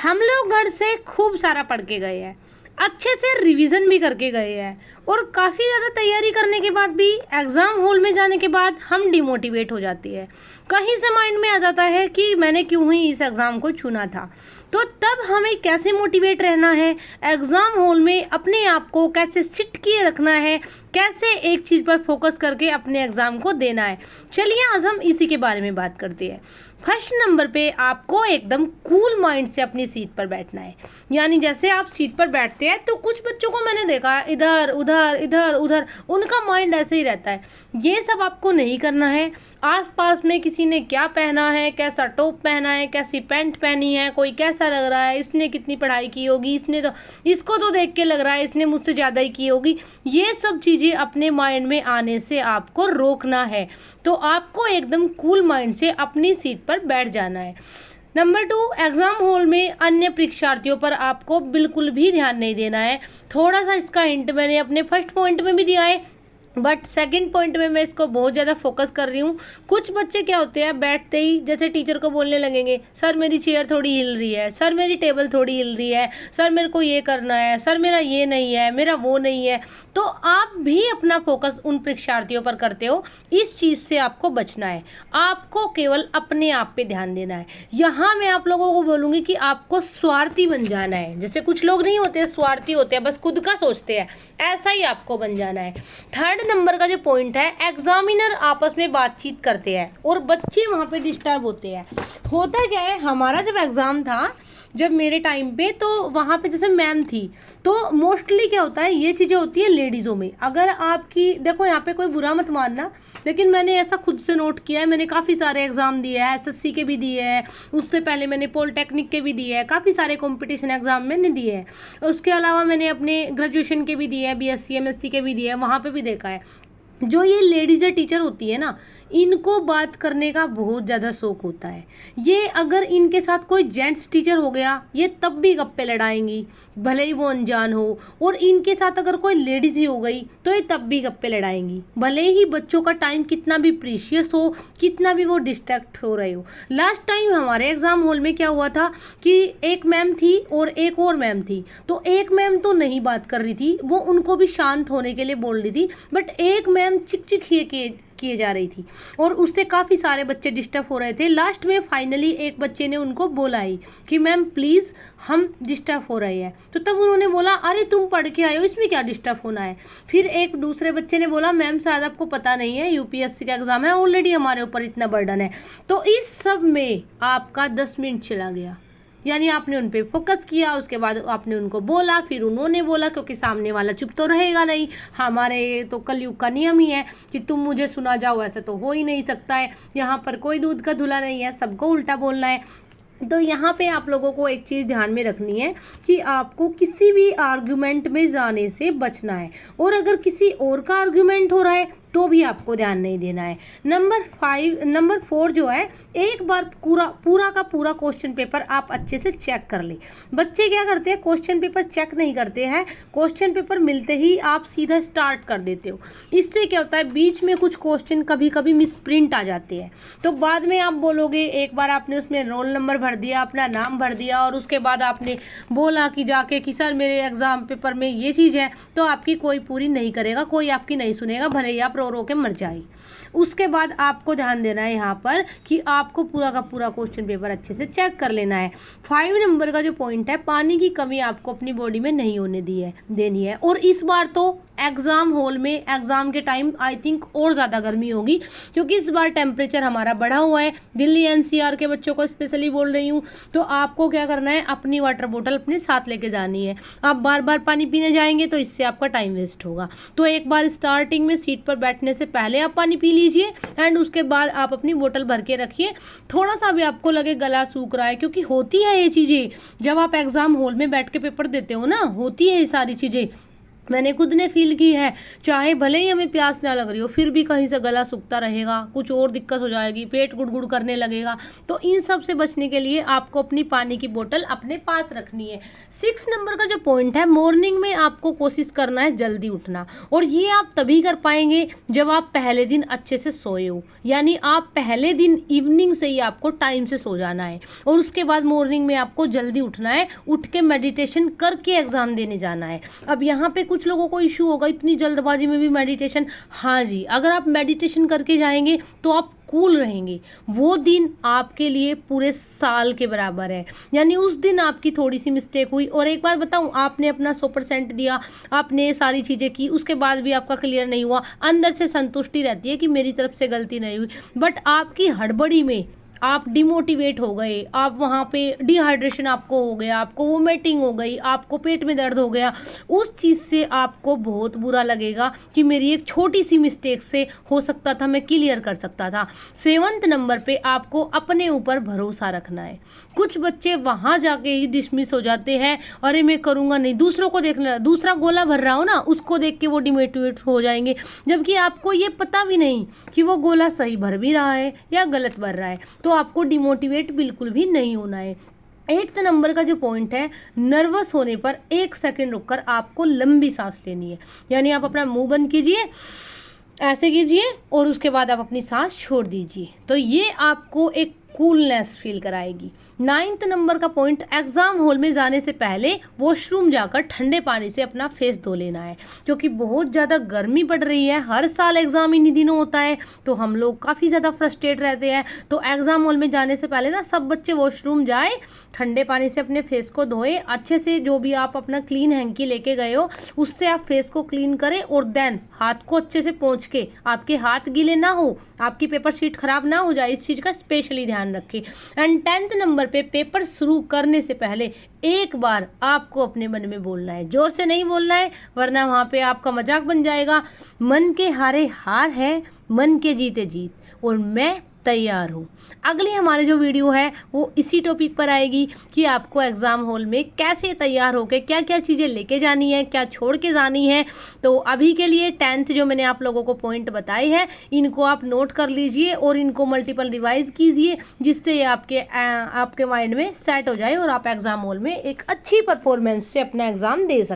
हम लोग घर से खूब सारा पढ़ के गए हैं, अच्छे से रिवीजन भी करके गए हैं और काफ़ी ज़्यादा तैयारी करने के बाद भी एग्ज़ाम हॉल में जाने के बाद हम डिमोटिवेट हो जाती है। कहीं से माइंड में आ जाता है कि मैंने क्यों ही इस एग्ज़ाम को चुना था। तो तब हमें कैसे मोटिवेट रहना है, एग्ज़ाम हॉल में अपने आप को कैसे सिट किए रखना है, कैसे एक चीज़ पर फोकस करके अपने एग्ज़ाम को देना है। चलिए आज हम इसी के बारे में बात करते हैं। फर्स्ट नंबर पे आपको एकदम कूल माइंड से अपनी सीट पर बैठना है। यानी जैसे आप सीट पर बैठते हैं तो कुछ बच्चों को मैंने देखा है इधर उधर इधर उधर, उनका माइंड ऐसे ही रहता है। ये सब आपको नहीं करना है। आसपास में किसी ने क्या पहना है, कैसा टॉप पहना है, कैसी पैंट पहनी है, कोई कैसा लग रहा है, इसने कितनी पढ़ाई की होगी, इसको तो देख के लग रहा है इसने मुझसे ज़्यादा ही की होगी, ये सब चीज़ें अपने माइंड में आने से आपको रोकना है। तो आपको एकदम कूल माइंड से अपनी सीट पर बैठ जाना है। नंबर 2, एग्ज़ाम हॉल में अन्य परीक्षार्थियों पर आपको बिल्कुल भी ध्यान नहीं देना है। थोड़ा सा इसका हिंट मैंने अपने फर्स्ट पॉइंट में भी दिया है, बट सेकंड पॉइंट में मैं इसको बहुत ज़्यादा फोकस कर रही हूँ। कुछ बच्चे क्या होते हैं, बैठते ही जैसे टीचर को बोलने लगेंगे, सर मेरी चेयर थोड़ी हिल रही है, सर मेरी टेबल थोड़ी हिल रही है, सर मेरे को ये करना है, सर मेरा ये नहीं है, मेरा वो नहीं है। तो आप भी अपना फोकस उन परीक्षार्थियों पर करते हो, इस चीज़ से आपको बचना है। आपको केवल अपने आप पे ध्यान देना है। यहाँ मैं आप लोगों को बोलूँगी कि आपको स्वार्थी बन जाना है। जैसे कुछ लोग नहीं होते, स्वार्थी होते हैं, बस खुद का सोचते हैं, ऐसा ही आपको बन जाना है। थर्ड नंबर का जो पॉइंट है, एग्जामिनर आपस में बातचीत करते हैं और बच्चे वहाँ पे डिस्टर्ब होते हैं। होता क्या है, हमारा जब एग्ज़ाम था, जब मेरे टाइम पे, तो वहाँ पे जैसे मैम थी, तो मोस्टली क्या होता है, ये चीज़ें होती है लेडीज़ों में। अगर आपकी देखो, यहाँ पे कोई बुरा मत मानना, लेकिन मैंने ऐसा खुद से नोट किया है। मैंने काफ़ी सारे एग्ज़ाम दिए हैं, एसएससी के भी दिए हैं, उससे पहले मैंने पॉलिटेक्निक के भी दिए हैं, काफ़ी सारे कंपटीशन एग्ज़ाम मैंने दिए हैं। उसके अलावा मैंने अपने ग्रेजुएशन के भी दिए हैं, बीएससी एमएससी के भी दिए हैं, वहाँ पर भी देखा है। जो ये लेडीज़ टीचर होती है ना, इनको बात करने का बहुत ज़्यादा शौक होता है। ये अगर इनके साथ कोई जेंट्स टीचर हो गया, ये तब भी गप्पे लड़ाएंगी, भले ही वो अनजान हो। और इनके साथ अगर कोई लेडीज़ ही हो गई तो ये तब भी गप्पे लड़ाएंगी, भले ही बच्चों का टाइम कितना भी प्रीशियस हो, कितना भी वो डिस्ट्रैक्ट हो रहे हो। लास्ट टाइम हमारे एग्ज़ाम हॉल में क्या हुआ था कि एक मैम थी और एक और मैम थी। तो एक मैम तो नहीं बात कर रही थी, वो उनको भी शांत होने के लिए बोल रही थी, बट एक मैम चिक चिक किए जा रही थी और उससे काफ़ी सारे बच्चे डिस्टर्ब हो रहे थे। लास्ट में फाइनली एक बच्चे ने उनको बोला ही कि मैम प्लीज़ हम डिस्टर्ब हो रहे हैं। तो तब उन्होंने बोला, अरे तुम पढ़ के आए हो, इसमें क्या डिस्टर्ब होना है। फिर एक दूसरे बच्चे ने बोला, मैम शायद आपको पता नहीं है, यूपीएससी का एग्ज़ाम है, ऑलरेडी हमारे ऊपर इतना बर्डन है। तो इस सब में आपका 10 मिनट चला गया। यानी आपने उन पे फोकस किया, उसके बाद आपने उनको बोला, फिर उन्होंने बोला, क्योंकि सामने वाला चुप तो रहेगा नहीं। हमारे तो कलयुग का नियम ही है कि तुम मुझे सुना जाओ, ऐसा तो हो ही नहीं सकता है। यहाँ पर कोई दूध का धुला नहीं है, सबको उल्टा बोलना है। तो यहाँ पे आप लोगों को एक चीज़ ध्यान में रखनी है कि आपको किसी भी आर्ग्यूमेंट में जाने से बचना है, और अगर किसी और का आर्ग्यूमेंट हो रहा है तो भी आपको ध्यान नहीं देना है। नंबर 4 जो है, एक बार पूरा का पूरा क्वेश्चन पेपर आप अच्छे से चेक कर ले। बच्चे क्या करते हैं, क्वेश्चन पेपर चेक नहीं करते हैं, क्वेश्चन पेपर मिलते ही आप सीधा स्टार्ट कर देते हो। इससे क्या होता है, बीच में कुछ क्वेश्चन कभी कभी मिस प्रिंट आ जाते हैं, तो बाद में आप बोलोगे, एक बार आपने उसमें रोल नंबर भर दिया, अपना नाम भर दिया, और उसके बाद आपने बोला कि जाके कि सर मेरे एग्ज़ाम पेपर में ये चीज़ है, तो आपकी कोई पूरी नहीं करेगा, कोई आपकी नहीं सुनेगा, भले ही आप रो रो के मर जाए। उसके बाद आपको ध्यान देना है यहाँ पर कि आपको पूरा का पूरा क्वेश्चन पेपर अच्छे से चेक कर लेना है। 5 नंबर का जो पॉइंट है, पानी की कमी आपको अपनी बॉडी में नहीं होने देनी है। और इस बार तो एग्ज़ाम हॉल में एग्ज़ाम के टाइम आई थिंक और ज़्यादा गर्मी होगी, क्योंकि इस बार टेम्परेचर हमारा बढ़ा हुआ है। दिल्ली एनसीआर के बच्चों को स्पेशली बोल रही हूँ। तो आपको क्या करना है, अपनी वाटर बोतल अपने साथ लेके जानी है। आप बार बार पानी पीने जाएंगे तो इससे आपका टाइम वेस्ट होगा। तो एक बार स्टार्टिंग में सीट पर बैठने से पहले आप पानी पी लीजिए, एंड उसके बाद आप अपनी बोतल भर के रखिए। थोड़ा सा भी आपको लगे गला सूख रहा है, क्योंकि होती है ये चीज़ें, जब आप एग्ज़ाम हॉल में बैठ के पेपर देते हो ना, होती है ये सारी चीज़ें। मैंने खुद ने फील की है, चाहे भले ही हमें प्यास ना लग रही हो फिर भी कहीं से गला सूखता रहेगा, कुछ और दिक्कत हो जाएगी, पेट गुड़गुड़ करने लगेगा। तो इन सब से बचने के लिए आपको अपनी पानी की बोतल अपने पास रखनी है। 6 नंबर का जो पॉइंट है, मॉर्निंग में आपको कोशिश करना है जल्दी उठना, और ये आप तभी कर पाएंगे जब आप पहले दिन अच्छे से सोए हो। यानी आप पहले दिन इवनिंग से ही आपको टाइम से सो जाना है और उसके बाद मॉर्निंग में आपको जल्दी उठना है, उठ के मेडिटेशन करके एग्जाम देने जाना है। अब यहाँ पे कुछ लोगों को इशू होगा, इतनी जल्दबाजी में भी मेडिटेशन। हाँ जी, अगर आप मेडिटेशन करके जाएंगे तो आप कूल रहेंगे। वो दिन आपके लिए पूरे साल के बराबर है। यानी उस दिन आपकी थोड़ी सी मिस्टेक हुई, और एक बार बताऊं, आपने अपना 100% दिया, आपने ये सारी चीज़ें की, उसके बाद भी आपका क्लियर नहीं हुआ, अंदर से संतुष्टि रहती है कि मेरी तरफ से गलती नहीं हुई। बट आपकी हड़बड़ी में आप डिमोटिवेट हो गए, आप वहाँ पे डिहाइड्रेशन आपको हो गया, आपको वोमिटिंग हो गई, आपको पेट में दर्द हो गया, उस चीज़ से आपको बहुत बुरा लगेगा कि मेरी एक छोटी सी मिस्टेक से हो सकता था मैं क्लियर कर सकता था। 7 नंबर पे आपको अपने ऊपर भरोसा रखना है। कुछ बच्चे वहाँ जाके ही डिसमिस हो जाते हैं, अरे मैं करूँगा नहीं, दूसरों को देखना, दूसरा गोला भर रहा हो ना, उसको देख के वो डिमोटिवेट हो जाएंगे, जबकि आपको ये पता भी नहीं कि वो गोला सही भर भी रहा है या गलत भर रहा है। तो आपको डिमोटिवेट बिल्कुल भी नहीं होना है। 8 नंबर का जो पॉइंट है, नर्वस होने पर 1 सेकंड रुककर आपको लंबी सांस लेनी है। यानी आप अपना मुंह बंद कीजिए, ऐसे कीजिए, और उसके बाद आप अपनी सांस छोड़ दीजिए। तो ये आपको एक कूलनेस फील कराएगी। 9 नंबर का पॉइंट, एग्जाम हॉल में जाने से पहले वॉशरूम जाकर ठंडे पानी से अपना फेस धो लेना है, क्योंकि बहुत ज़्यादा गर्मी पड़ रही है। हर साल एग्जाम इन्हीं दिनों होता है, तो हम लोग काफ़ी ज़्यादा फ्रस्ट्रेट रहते हैं। तो एग्जाम हॉल में जाने से पहले ना सब बच्चे वॉशरूम जाए, ठंडे पानी से अपने फेस को धोए अच्छे से, जो भी आप अपना क्लीन हैंकी लेके गए हो उससे आप फेस को क्लीन करें, और देन हाथ को अच्छे से पोंछ के, आपके हाथ गीले ना हो, आपकी पेपर शीट खराब ना हो जाए, इस चीज़ का स्पेशली ध्यान रखें। एंड 10th नंबर पे, पेपर शुरू करने से पहले एक बार आपको अपने मन में बोलना है, जोर से नहीं बोलना है वरना वहाँ पे आपका मजाक बन जाएगा। मन के हारे हार है, मन के जीते जीत, और मैं तैयार हूँ। अगली हमारी जो वीडियो है वो इसी टॉपिक पर आएगी कि आपको एग्ज़ाम हॉल में कैसे तैयार होकर क्या क्या चीज़ें लेके जानी है, क्या छोड़ के जानी है। तो अभी के लिए 10th जो मैंने आप लोगों को पॉइंट बताए हैं, इनको आप नोट कर लीजिए और इनको मल्टीपल रिवाइज कीजिए, जिससे ये आपके माइंड में सेट हो जाए और आप एग्ज़ाम हॉल में एक अच्छी परफॉर्मेंस से अपना एग्ज़ाम दे सकें।